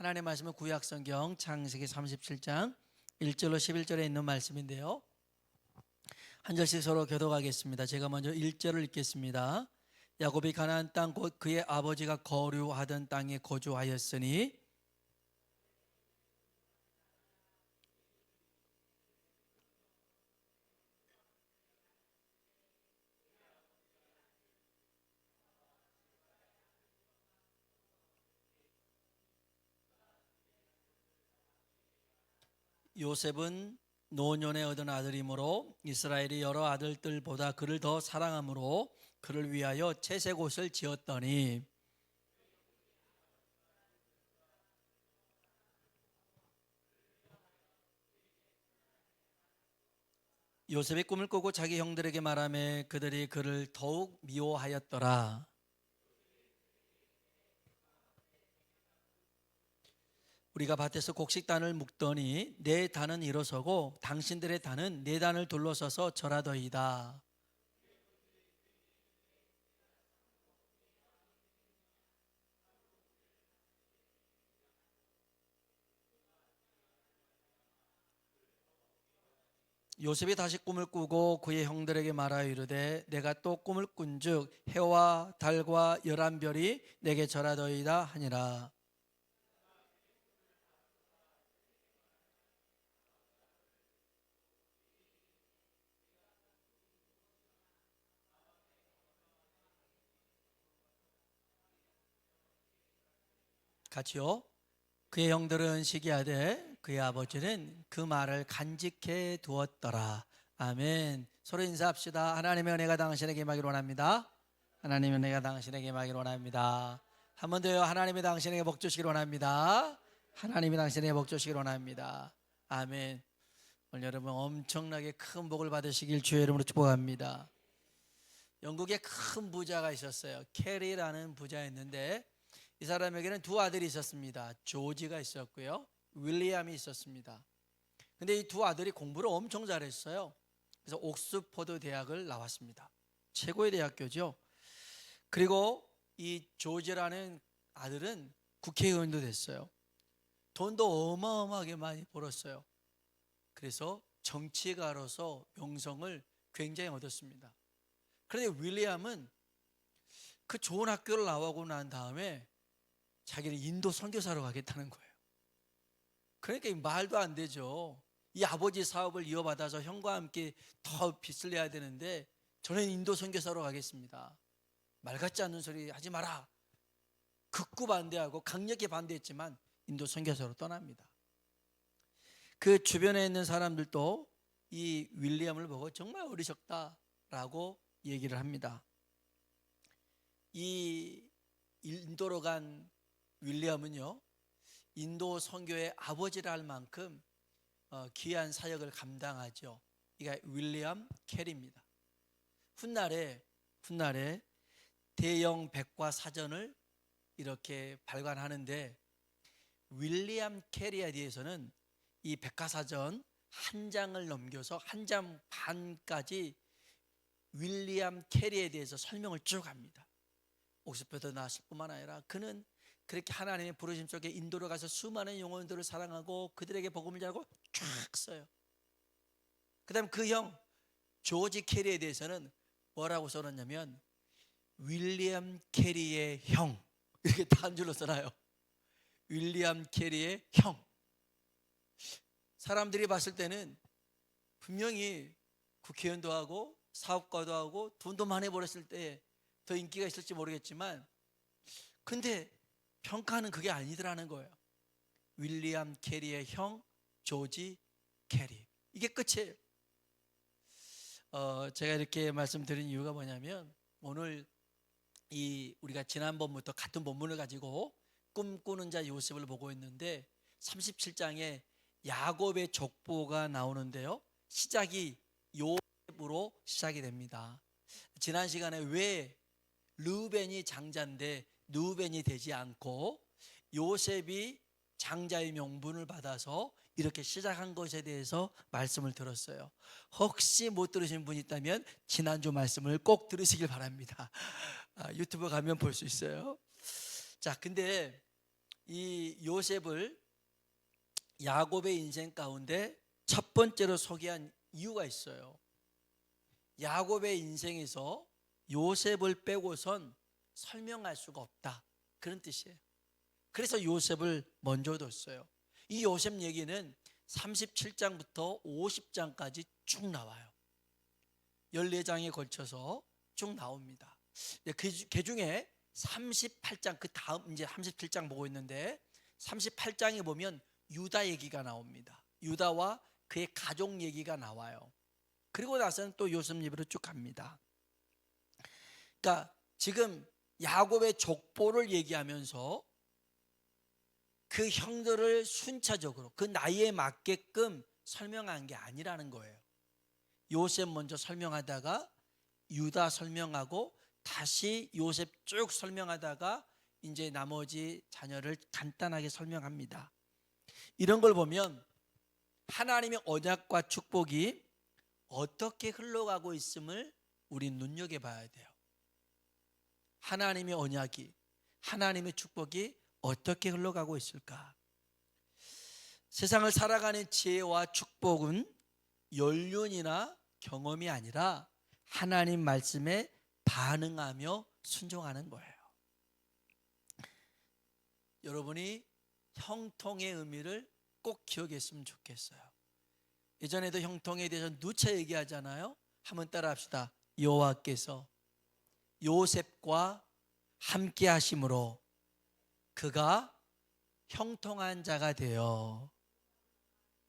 하나님의 말씀은 구약성경 창세기 37장 1절로 11절에 있는 말씀인데요, 한 절씩 서로 교독하겠습니다. 제가 먼저 1절을 읽겠습니다. 야곱이 가나안 땅 곧 그의 아버지가 거류하던 땅에 거주하였으니 요셉은 노년에 얻은 아들이므로 이스라엘이 여러 아들들보다 그를 더 사랑함으로 그를 위하여 채색 옷을 지었더니, 요셉이 꿈을 꾸고 자기 형들에게 말하며 그들이 그를 더욱 미워하였더라. 우리가 밭에서 곡식단을 묶더니 내 단은 일어서고 당신들의 단은 내 단을 둘러서서 절하더이다. 요셉이 다시 꿈을 꾸고 그의 형들에게 말하여 이르되 내가 또 꿈을 꾼즉 해와 달과 열한 별이 내게 절하더이다 하니라. 같이요. 그의 형들은 시기하되 그의 아버지는 그 말을 간직해 두었더라. 아멘. 서로 인사합시다. 하나님의 은혜가 당신에게 임하기를 원합니다. 하나님의 은혜가 당신에게 임하기를 원합니다. 한 번 더요. 하나님이 당신에게 복 주시기를 원합니다. 하나님이 당신에게 복 주시기를 원합니다. 아멘. 오늘 여러분 엄청나게 큰 복을 받으시길 주의 이름으로 축복합니다. 영국에 큰 부자가 있었어요. 캐리라는 부자였는데 이 사람에게는 두 아들이 있었습니다. 조지가 있었고요, 윌리엄이 있었습니다. 근데 이 두 아들이 공부를 엄청 잘했어요. 그래서 옥스퍼드 대학을 나왔습니다. 최고의 대학교죠. 그리고 이 조지라는 아들은 국회의원도 됐어요. 돈도 어마어마하게 많이 벌었어요. 그래서 정치가로서 명성을 굉장히 얻었습니다. 그런데 윌리엄은 그 좋은 학교를 나오고 난 다음에 자기는 인도 선교사로 가겠다는 거예요. 그러니까 말도 안 되죠. 이 아버지 사업을 이어받아서 형과 함께 더 빚을 내야 되는데 저는 인도 선교사로 가겠습니다. 말 같지 않는 소리 하지 마라. 극구 반대하고 강력히 반대했지만 인도 선교사로 떠납니다. 그 주변에 있는 사람들도 이 윌리엄을 보고 정말 어리석다라고 얘기를 합니다. 이 인도로 간 윌리엄은요, 인도 선교의 아버지라 할 만큼 귀한 사역을 감당하죠. 이가 윌리엄 캐리입니다. 훗날에 대형 백과사전을 이렇게 발간하는데 윌리엄 캐리에 대해서는 이 백과사전 한 장을 넘겨서 한 장 반까지 윌리엄 캐리에 대해서 설명을 쭉 합니다. 옥스퍼드 나왔을 뿐만 아니라 그는 그렇게 하나님의 부르심 속에 인도로 가서 수많은 영혼들을 사랑하고 그들에게 복음을 전하고 쫙 써요. 그 다음 그 형 조지 캐리에 대해서는 뭐라고 써놨냐면 윌리엄 캐리의 형, 이렇게 한 줄로 써놔요. 윌리엄 캐리의 형. 사람들이 봤을 때는 분명히 국회의원도 하고 사업가도 하고 돈도 많이 벌었을 때 더 인기가 있을지 모르겠지만 근데 평가는 그게 아니더라는 거예요. 윌리엄 캐리의 형 조지 캐리, 이게 끝이에요. 제가 이렇게 말씀드린 이유가 뭐냐면 오늘 우리가 지난번부터 같은 본문을 가지고 꿈꾸는 자 요셉을 보고 있는데 37장에 야곱의 족보가 나오는데요, 시작이 요셉으로 시작이 됩니다. 지난 시간에 왜 르우벤이 장자인데 누벤이 되지 않고 요셉이 장자의 명분을 받아서 이렇게 시작한 것에 대해서 말씀을 들었어요. 혹시 못 들으신 분이 있다면 지난주 말씀을 꼭 들으시길 바랍니다. 유튜브 가면 볼 수 있어요. 자, 근데 이 요셉을 야곱의 인생 가운데 첫 번째로 소개한 이유가 있어요. 야곱의 인생에서 요셉을 빼고선 설명할 수가 없다, 그런 뜻이에요. 그래서 요셉을 먼저 뒀어요. 이 요셉 얘기는 37장부터 50장까지 쭉 나와요. 14장에 걸쳐서 쭉 나옵니다. 그 중에 38장, 그 다음 이제 37장 보고 있는데 38장에 보면 유다 얘기가 나옵니다. 유다와 그의 가족 얘기가 나와요. 그리고 나서는 또 요셉 얘기로 쭉 갑니다. 그러니까 지금 야곱의 족보를 얘기하면서 그 형들을 순차적으로 그 나이에 맞게끔 설명한 게 아니라는 거예요. 요셉 먼저 설명하다가 유다 설명하고 다시 요셉 쭉 설명하다가 이제 나머지 자녀를 간단하게 설명합니다. 이런 걸 보면 하나님의 언약과 축복이 어떻게 흘러가고 있음을 우리 눈여겨봐야 돼요. 하나님의 언약이, 하나님의 축복이 어떻게 흘러가고 있을까? 세상을 살아가는 지혜와 축복은 연륜이나 경험이 아니라 하나님 말씀에 반응하며 순종하는 거예요. 여러분이 형통의 의미를 꼭 기억했으면 좋겠어요. 예전에도 형통에 대해서 누차 얘기하잖아요. 한번 따라 합시다. 여호와께서 요셉과 함께 하심으로 그가 형통한 자가 되어.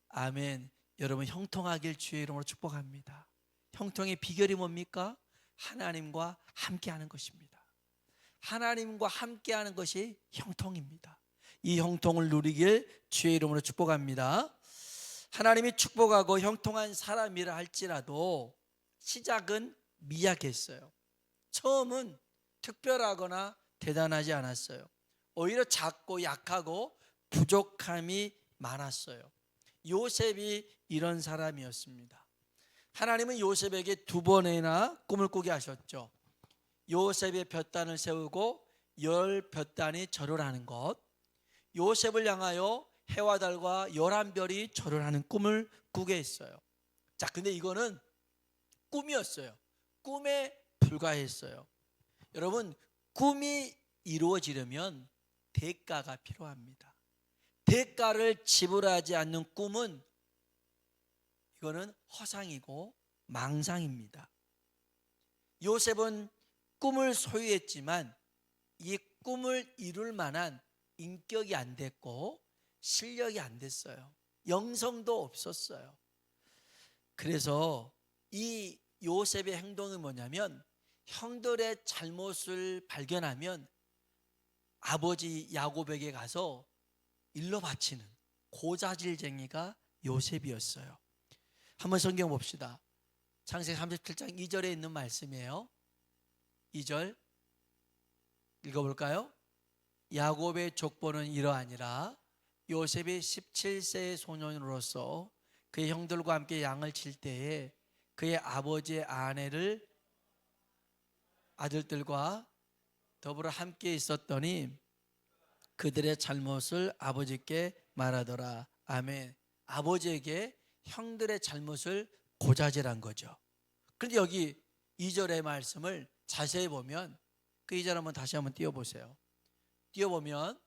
아멘. 여러분, 형통하길 주의 이름으로 축복합니다. 형통의 비결이 뭡니까? 하나님과 함께하는 것입니다. 하나님과 함께하는 것이 형통입니다. 이 형통을 누리길 주의 이름으로 축복합니다. 하나님이 축복하고 형통한 사람이라 할지라도 시작은 미약했어요. 처음은 특별하거나 대단하지 않았어요. 오히려 작고 약하고 부족함이 많았어요. 요셉이 이런 사람이었습니다. 하나님은 요셉에게 2번이나 꿈을 꾸게 하셨죠. 요셉의 볕단을 세우고 10볕단이 절을 하는 것, 요셉을 향하여 해와 달과 11별이 절을 하는 꿈을 꾸게 했어요. 자, 근데 이거는 꿈이었어요. 꿈에 불과했어요. 여러분, 꿈이 이루어지려면 대가가 필요합니다. 대가를 지불하지 않는 꿈은 이거는 허상이고 망상입니다. 요셉은 꿈을 소유했지만 이 꿈을 이룰 만한 인격이 안 됐고 실력이 안 됐어요. 영성도 없었어요. 그래서 이 요셉의 행동은 뭐냐면 형들의 잘못을 발견하면 아버지 야곱에게 가서 일러 바치는 고자질쟁이가 요셉이었어요. 한번 성경 봅시다. 창세기 37장 2절에 있는 말씀이에요. 2절 읽어볼까요? 야곱의 족보는 이러하니라. 요셉이 17세의 소년으로서 그의 형들과 함께 양을 칠 때에 그의 아버지의 아들들과 더불어 함께 있었더니 그들의 잘못을 아버지께 말하더라. 아멘. 아버지에게 형들의 잘못을 고자질한 거죠. 그런데 여기 2절의 말씀을 자세히 보면 그 2절 한번 다시 한번 띄워보세요. 띄워보면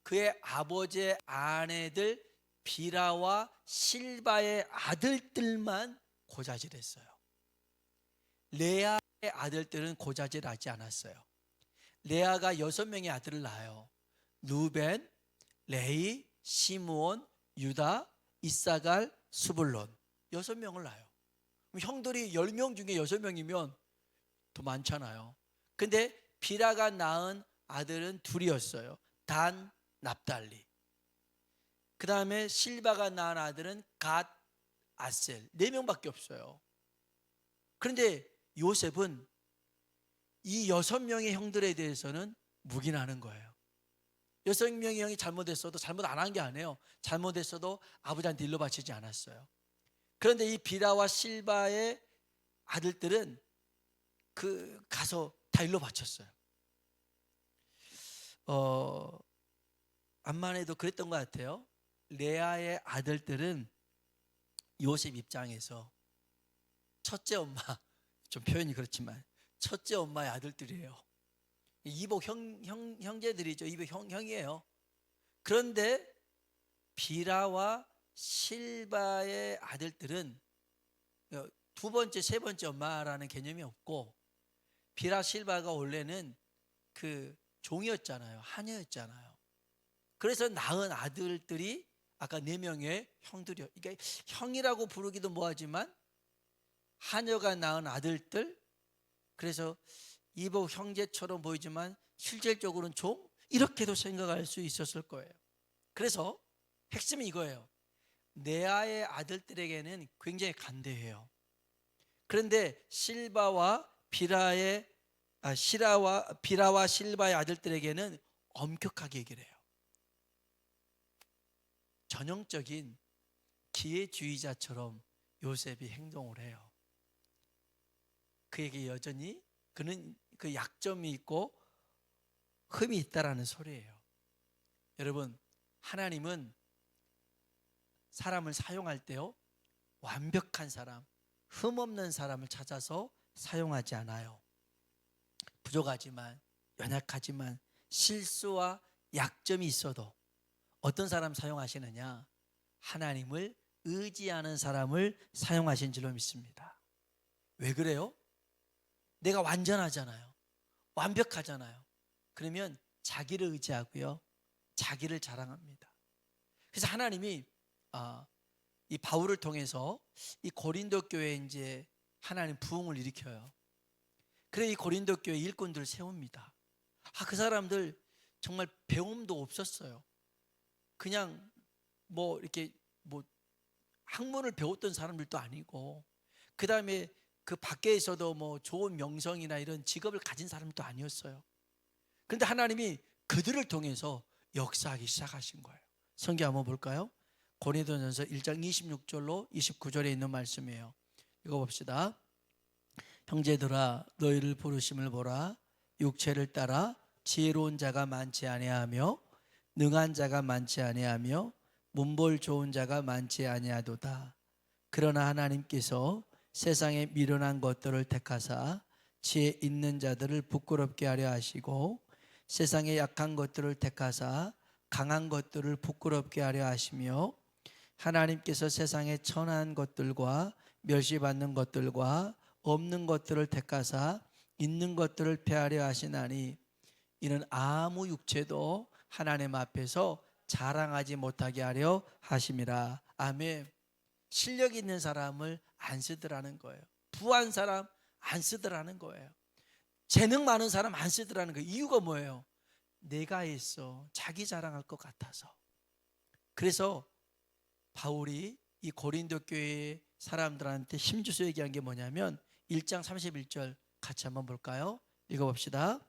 그의 아버지의 아내들 비라와 실바의 아들들만 고자질했어요. 레아의 아들들은 고자질하지 않았어요. 레아가 6명의 아들을 낳아요. 루벤, 레위, 시므온, 유다, 이사갈, 스불론 6명을 낳아요. 형들이 10명 중에 6명이면 더 많잖아요. 근데 비라가 낳은 아들은 둘이었어요. 단, 납달리. 그 다음에 실바가 낳은 아들은 갓, 아셀. 4명밖에 없어요. 그런데 요셉은 이 6명의 형들에 대해서는 묵인하는 거예요. 6명의 형이 잘못했어도 잘못 안 한 게 아니에요. 잘못했어도 아버지한테 일러 바치지 않았어요. 그런데 이 비라와 실바의 아들들은 가서 다 일러 바쳤어요. 암만 해도 그랬던 것 같아요. 레아의 아들들은 요셉 입장에서 첫째 엄마, 좀 표현이 그렇지만 첫째 엄마의 아들들이에요. 이복 형제들이죠. 이복 형이에요. 그런데 비라와 실바의 아들들은 두 번째, 세 번째 엄마라는 개념이 없고, 비라 실바가 원래는 그 종이었잖아요. 하녀였잖아요. 그래서 낳은 아들들이 아까 네 명의 형들이요. 그러니까 형이라고 부르기도 뭐하지만 하녀가 낳은 아들들. 그래서 이복 형제처럼 보이지만 실질적으로는 종, 이렇게도 생각할 수 있었을 거예요. 그래서 핵심이 이거예요. 레아의 아들들에게는 굉장히 간대해요. 그런데 실바와 비라와 실바의 아들들에게는 엄격하게 얘기를 해요. 전형적인 기회주의자처럼 요셉이 행동을 해요. 그에게 여전히 그는 그 약점이 있고 흠이 있다라는 소리예요. 여러분, 하나님은 사람을 사용할 때요, 완벽한 사람, 흠 없는 사람을 찾아서 사용하지 않아요. 부족하지만, 연약하지만, 실수와 약점이 있어도 어떤 사람 사용하시느냐? 하나님을 의지하는 사람을 사용하신 줄로 믿습니다. 왜 그래요? 내가 완전하잖아요. 완벽하잖아요. 그러면 자기를 의지하고요, 자기를 자랑합니다. 그래서 하나님이 이 바울을 통해서 이 고린도 교회에 이제 하나님 부흥을 일으켜요. 그래 이 고린도 교회 일꾼들을 세웁니다. 그 사람들 정말 배움도 없었어요. 그냥 뭐 이렇게 뭐 학문을 배웠던 사람들도 아니고, 그 다음에 그 밖에서도 뭐 좋은 명성이나 이런 직업을 가진 사람도 아니었어요. 그런데 하나님이 그들을 통해서 역사하기 시작하신 거예요. 성경 한번 볼까요? 고린도전서 1장 26절로 29절에 있는 말씀이에요. 읽어봅시다. 형제들아, 너희를 부르심을 보라. 육체를 따라 지혜로운 자가 많지 아니하며 능한 자가 많지 아니하며 문벌 좋은 자가 많지 아니하도다. 그러나 하나님께서 세상에 미련한 것들을 택하사 지혜 있는 자들을 부끄럽게 하려 하시고, 세상에 약한 것들을 택하사 강한 것들을 부끄럽게 하려 하시며, 하나님께서 세상에 천한 것들과 멸시받는 것들과 없는 것들을 택하사 있는 것들을 폐하려 하시나니, 이는 아무 육체도 하나님 앞에서 자랑하지 못하게 하려 하심이라. 아멘. 실력 있는 사람을 안 쓰더라는 거예요. 부한 사람 안 쓰더라는 거예요. 재능 많은 사람 안 쓰더라는 거예요. 이유가 뭐예요? 내가 했어. 자기 자랑할 것 같아서. 그래서 바울이 이 고린도 교회 사람들한테 힘주서 얘기한 게 뭐냐면 1장 31절 같이 한번 볼까요? 읽어봅시다.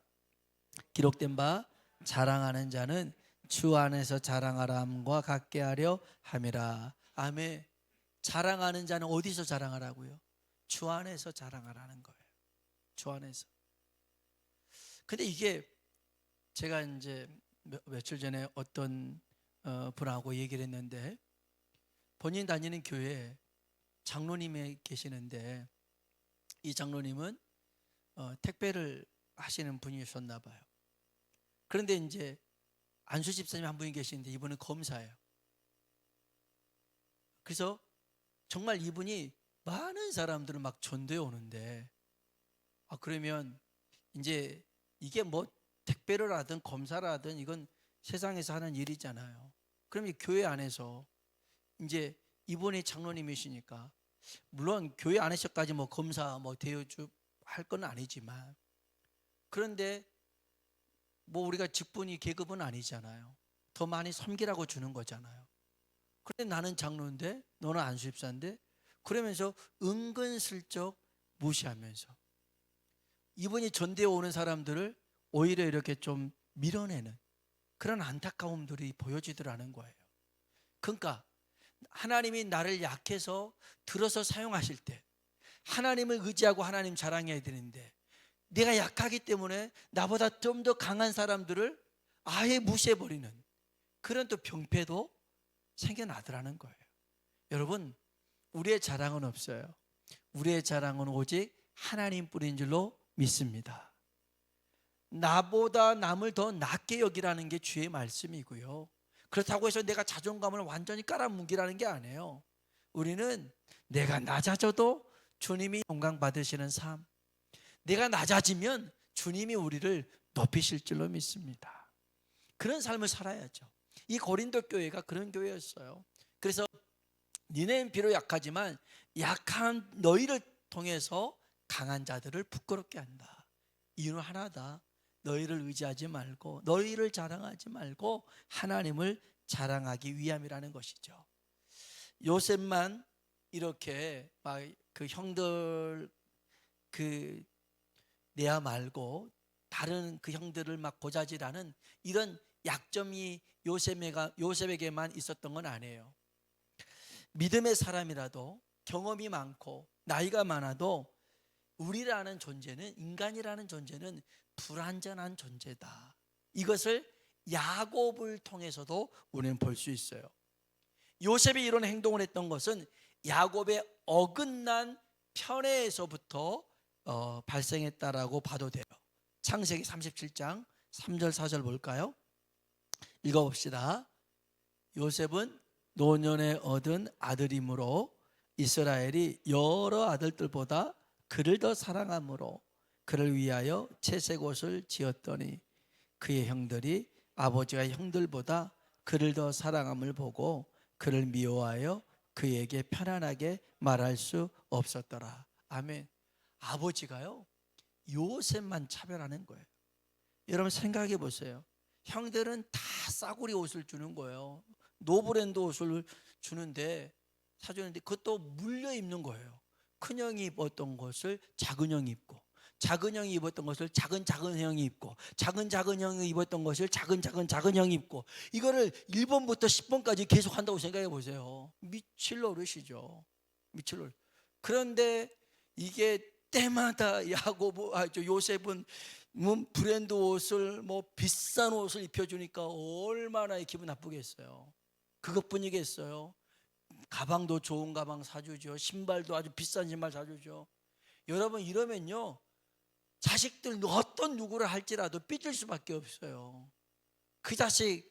기록된 바 자랑하는 자는 주 안에서 자랑하라 함과 같게 하려 함이라. 아멘. 자랑하는 자는 어디서 자랑하라고요? 주 안에서 자랑하라는 거예요. 주 안에서. 근데 이게 제가 이제 며칠 전에 어떤 분하고 얘기를 했는데, 본인 다니는 교회에 장로님이 계시는데, 이 장로님은 택배를 하시는 분이셨나 봐요. 그런데 이제 안수 집사님 한 분이 계시는데 이분은 검사예요. 그래서 정말 이분이 많은 사람들을 막 전도해 오는데, 그러면 이제 이게 뭐 택배를 하든 검사를 하든 이건 세상에서 하는 일이잖아요. 그럼 이 교회 안에서 이제 이분이 장로님이시니까, 물론 교회 안에서까지 뭐 검사 뭐 대여주 할 건 아니지만, 그런데 뭐 우리가 직분이 계급은 아니잖아요. 더 많이 섬기라고 주는 거잖아요. 그런데 나는 장로인데 너는 안수집사인데, 그러면서 은근슬쩍 무시하면서 이분이 전대에 오는 사람들을 오히려 이렇게 좀 밀어내는 그런 안타까움들이 보여지더라는 거예요. 그러니까 하나님이 나를 약해서 들어서 사용하실 때 하나님을 의지하고 하나님 자랑해야 되는데, 내가 약하기 때문에 나보다 좀 더 강한 사람들을 아예 무시해버리는 그런 또 병폐도 생겨나더라는 거예요. 여러분, 우리의 자랑은 없어요. 우리의 자랑은 오직 하나님 뿐인 줄로 믿습니다. 나보다 남을 더 낮게 여기라는 게 주의 말씀이고요. 그렇다고 해서 내가 자존감을 완전히 깔아뭉기라는 게 아니에요. 우리는 내가 낮아져도 주님이 영광 받으시는 삶, 내가 낮아지면 주님이 우리를 높이실 줄로 믿습니다. 그런 삶을 살아야죠. 이 고린도 교회가 그런 교회였어요. 그래서 니네는 비록 약하지만 약한 너희를 통해서 강한 자들을 부끄럽게 한다. 이유는 하나다. 너희를 의지하지 말고, 너희를 자랑하지 말고 하나님을 자랑하기 위함이라는 것이죠. 요셉만 이렇게 막 그 형들 그 내야 말고 다른 그 형들을 막 고자질하는 이런 약점이 요셉에게만 있었던 건 아니에요. 믿음의 사람이라도 경험이 많고 나이가 많아도 우리라는 존재는, 인간이라는 존재는 불완전한 존재다. 이것을 야곱을 통해서도 우리는 볼 수 있어요. 요셉이 이런 행동을 했던 것은 야곱의 어긋난 편애에서부터 발생했다라고 봐도 돼요. 창세기 37장 3절 4절 볼까요? 읽어봅시다. 요셉은 노년에 얻은 아들이므로 이스라엘이 여러 아들들보다 그를 더 사랑함으로 그를 위하여 채색 옷을 지었더니 그의 형들이 아버지와 형들보다 그를 더 사랑함을 보고 그를 미워하여 그에게 편안하게 말할 수 없었더라. 아멘. 아버지가요, 요셉만 차별하는 거예요. 여러분 생각해 보세요. 형들은 다 싸구려 옷을 주는 거예요. 노브랜드 옷을 주는데, 사주는데 그것도 물려 입는 거예요. 큰형이 입었던 것을 작은 형이 입고, 작은 형이 입었던 것을 작은 형이 입고, 작은 형이 입었던 것을 작은 형이 입고, 이거를 1번부터 10번까지 계속 한다고 생각해 보세요. 미칠 노릇이죠. 미칠 노릇. 그런데 이게 때마다 요셉은 브랜드 옷을, 비싼 옷을 입혀주니까 얼마나 기분 나쁘겠어요. 그것뿐이겠어요. 가방도 좋은 가방 사주죠. 신발도 아주 비싼 신발 사주죠. 여러분, 이러면요, 자식들 어떤 누구를 할지라도 삐질 수밖에 없어요. 그 자식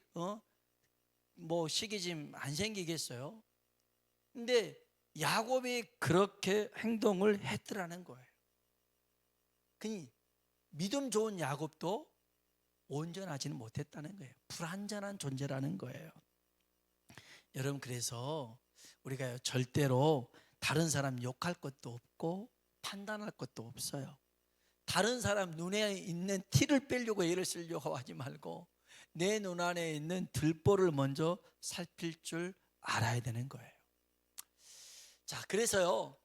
시기심 안 생기겠어요? 근데 야곱이 그렇게 행동을 했더라는 거예요. 그니 믿음 좋은 야곱도 온전하지는 못했다는 거예요. 불완전한 존재라는 거예요. 여러분, 그래서 우리가 절대로 다른 사람 욕할 것도 없고 판단할 것도 없어요. 다른 사람 눈에 있는 티를 빼려고 애를 쓰려고 하지 말고 내 눈 안에 있는 들보를 먼저 살필 줄 알아야 되는 거예요. 자, 그래서요,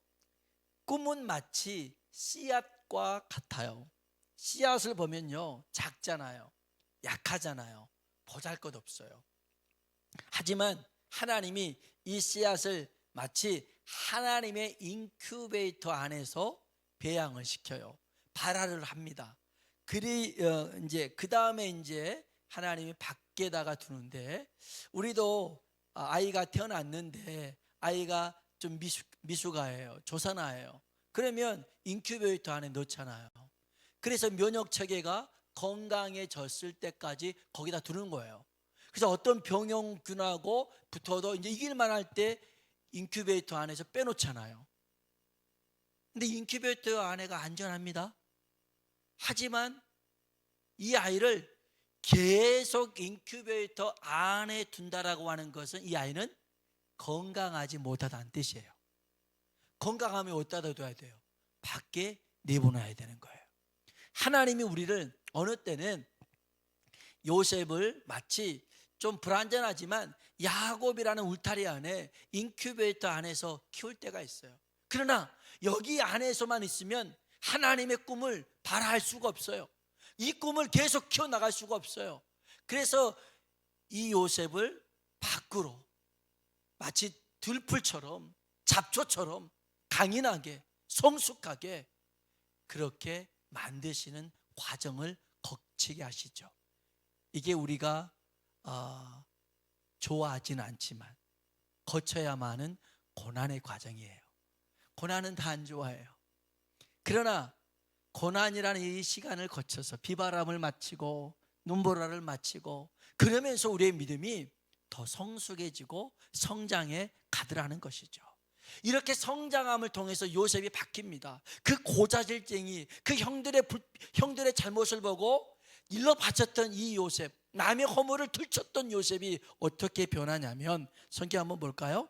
꿈은 마치 씨앗과 같아요. 씨앗을 보면요, 작잖아요, 약하잖아요, 보잘것없어요. 하지만 하나님이 이 씨앗을 마치 하나님의 인큐베이터 안에서 배양을 시켜요. 발화를 합니다. 그 다음에 이제 하나님이 밖에다가 두는데, 우리도 아이가 태어났는데 아이가 좀 미숙아예요, 조산아예요. 그러면 인큐베이터 안에 넣잖아요. 그래서 면역 체계가 건강해졌을 때까지 거기다 두는 거예요. 그래서 어떤 병용균하고 붙어도 이제 이길만 할 때 인큐베이터 안에서 빼놓잖아요. 근데 인큐베이터 안에가 안전합니다. 하지만 이 아이를 계속 인큐베이터 안에 둔다라고 하는 것은 이 아이는 건강하지 못하다는 뜻이에요. 건강하면 어디다 둬야 돼요? 밖에 내보내야 되는 거예요. 하나님이 우리를 어느 때는 요셉을 마치 좀 불완전하지만 야곱이라는 울타리 안에 인큐베이터 안에서 키울 때가 있어요. 그러나 여기 안에서만 있으면 하나님의 꿈을 발휘할 수가 없어요. 이 꿈을 계속 키워나갈 수가 없어요. 그래서 이 요셉을 밖으로 마치 들풀처럼, 잡초처럼 강인하게, 성숙하게 그렇게 만드시는 과정을 거치게 하시죠. 이게 우리가 좋아하지는 않지만 거쳐야만 하는 고난의 과정이에요. 고난은 다 안 좋아해요. 그러나 고난이라는 이 시간을 거쳐서 비바람을 마치고 눈보라를 마치고 그러면서 우리의 믿음이 더 성숙해지고 성장해 가더라는 것이죠. 이렇게 성장함을 통해서 요셉이 바뀝니다. 그 고자질쟁이, 그 형들의 잘못을 보고 일러 바쳤던 이 요셉, 남의 허물을 들쳤던 요셉이 어떻게 변하냐면 성경 한번 볼까요?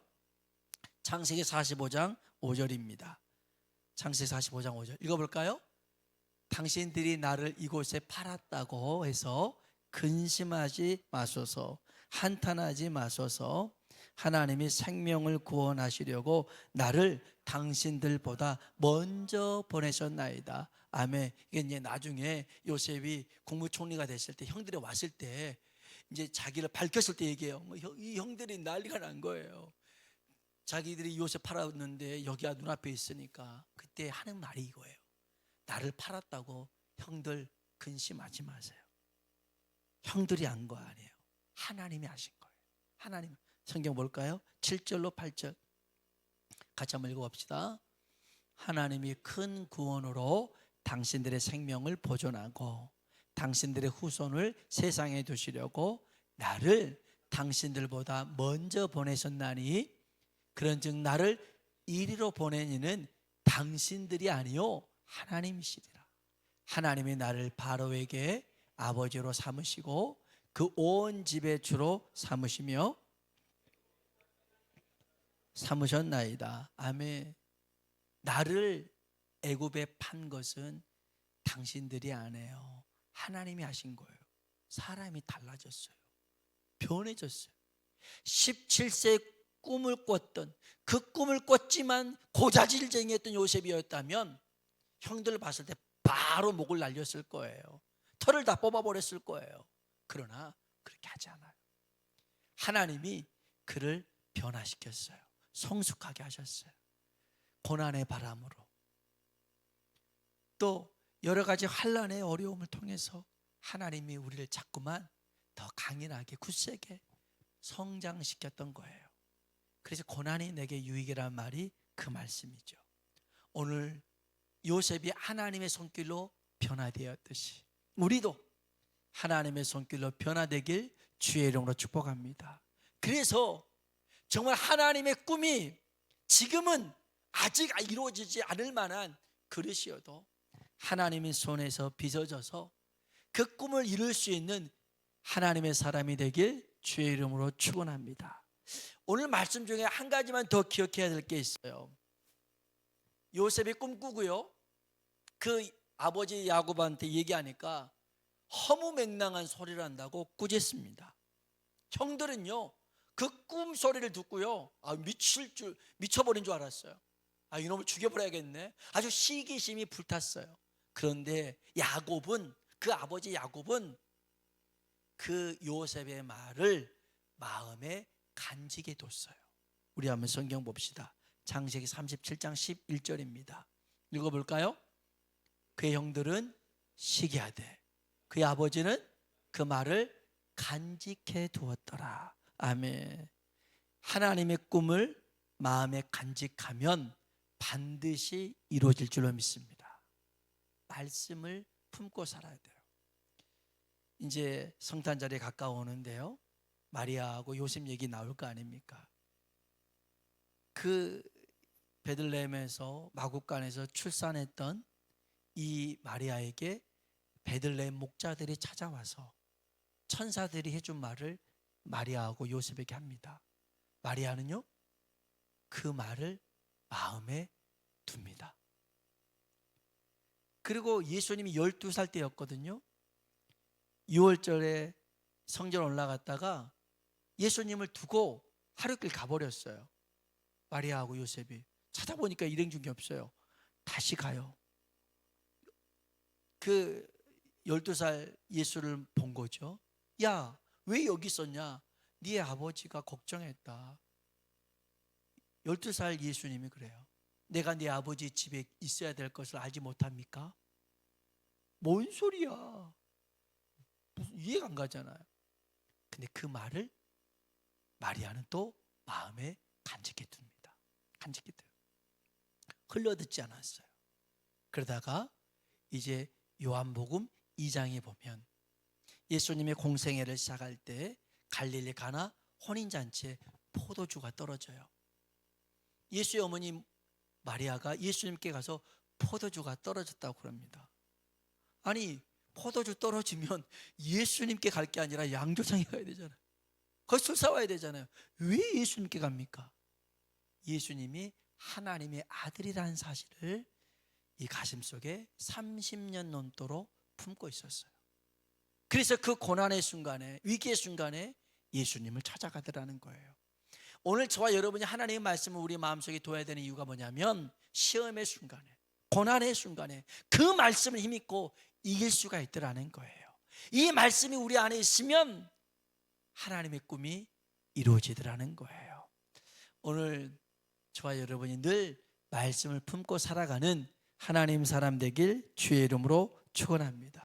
창세기 45장 5절입니다. 창세기 45장 5절 읽어볼까요? 당신들이 나를 이곳에 팔았다고 해서 근심하지 마소서, 한탄하지 마소서. 하나님이 생명을 구원하시려고 나를 당신들보다 먼저 보내셨나이다. 아멘. 이게 이제 나중에 요셉이 국무총리가 됐을 때 형들이 왔을 때 이제 자기를 밝혔을 때 얘기해요. 이 형들이 난리가 난 거예요. 자기들이 요셉 팔았는데 여기가 눈앞에 있으니까 그때 하는 말이 이거예요. 나를 팔았다고 형들 근심하지 마세요. 형들이 한 거 아니에요. 하나님이 하신 거예요. 하나님. 성경 볼까요? 7절로 8절 같이 한번 읽어봅시다. 하나님이 큰 구원으로 당신들의 생명을 보존하고 당신들의 후손을 세상에 두시려고 나를 당신들보다 먼저 보내셨나니 그런즉 나를 이리로 보낸 이는 당신들이 아니요 하나님이시리라. 하나님이 나를 바로에게 아버지로 삼으시고 그 온 집의 주로 삼으셨나이다. 아멘. 나를 애굽에 판 것은 당신들이 아니에요. 하나님이 하신 거예요. 사람이 달라졌어요. 변해졌어요. 17세 꿈을 꿨던 그 꿈을 꿨지만 고자질쟁이였던 요셉이었다면 형들 봤을 때 바로 목을 날렸을 거예요. 털을 다 뽑아버렸을 거예요. 그러나 그렇게 하지 않아요. 하나님이 그를 변화시켰어요. 성숙하게 하셨어요. 고난의 바람으로 또 여러 가지 환난의 어려움을 통해서 하나님이 우리를 자꾸만 더 강인하게 굳세게 성장시켰던 거예요. 그래서 고난이 내게 유익이라는 말이 그 말씀이죠. 오늘 요셉이 하나님의 손길로 변화되었듯이 우리도 하나님의 손길로 변화되길 주의 이름으로 축복합니다. 그래서 정말 하나님의 꿈이 지금은 아직 이루어지지 않을 만한 그릇이어도 하나님의 손에서 빚어져서 그 꿈을 이룰 수 있는 하나님의 사람이 되길 주의 이름으로 축원합니다. 오늘 말씀 중에 한 가지만 더 기억해야 될 게 있어요. 요셉이 꿈꾸고요, 그 아버지 야곱한테 얘기하니까 허무맹랑한 소리를 한다고 꾸짖습니다. 형들은요 그 꿈 소리를 듣고요 미쳐버린 줄 알았어요. 이놈을 죽여버려야겠네. 아주 시기심이 불탔어요. 그런데 야곱은, 그 아버지 야곱은 그 요셉의 말을 마음에 간직해 뒀어요. 우리 한번 성경 봅시다. 창세기 37장 11절입니다 읽어볼까요? 그의 형들은 시기하되 그의 아버지는 그 말을 간직해 두었더라. 아멘. 하나님의 꿈을 마음에 간직하면 반드시 이루어질 줄로 믿습니다. 말씀을 품고 살아야 돼요. 이제 성탄절에 가까워오는데요, 마리아하고 요셉 얘기 나올 거 아닙니까? 그 베들레헴에서 마구간에서 출산했던 이 마리아에게 베들레헴 목자들이 찾아와서 천사들이 해준 말을 마리아하고 요셉에게 합니다. 마리아는요 그 말을 마음에 둡니다. 그리고 예수님이 12살 때였거든요. 6월절에 성전 올라갔다가 예수님을 두고 하루길 가버렸어요. 마리아하고 요셉이 찾아보니까 일행 중에 없어요. 다시 가요. 그 12살 예수를 본 거죠. 야, 왜 여기 있었냐? 네 아버지가 걱정했다. 12살 예수님이 그래요. 내가 네 아버지 집에 있어야 될 것을 알지 못합니까? 뭔 소리야? 무슨 이해가 안 가잖아요. 근데 그 말을 마리아는 또 마음에 간직해 둡니다. 간직해 둬요. 흘려듣지 않았어요. 그러다가 이제 요한복음 2장에 보면 예수님의 공생애를 시작할 때 갈릴리 가나 혼인잔치에 포도주가 떨어져요. 예수의 어머니 마리아가 예수님께 가서 포도주가 떨어졌다고 그럽니다. 아니, 포도주 떨어지면 예수님께 갈 게 아니라 양조장에 가야 되잖아요. 거기서 사와야 되잖아요. 왜 예수님께 갑니까? 예수님이 하나님의 아들이라는 사실을 이 가슴속에 30년 넘도록 품고 있었어요. 그래서 그 고난의 순간에, 위기의 순간에 예수님을 찾아가더라는 거예요. 오늘 저와 여러분이 하나님의 말씀을 우리 마음속에 둬야 되는 이유가 뭐냐면, 시험의 순간에, 고난의 순간에 그 말씀을 힘입고 이길 수가 있더라는 거예요. 이 말씀이 우리 안에 있으면 하나님의 꿈이 이루어지더라는 거예요. 오늘 저와 여러분이 늘 말씀을 품고 살아가는 하나님 사람 되길 주의 이름으로 축원합니다.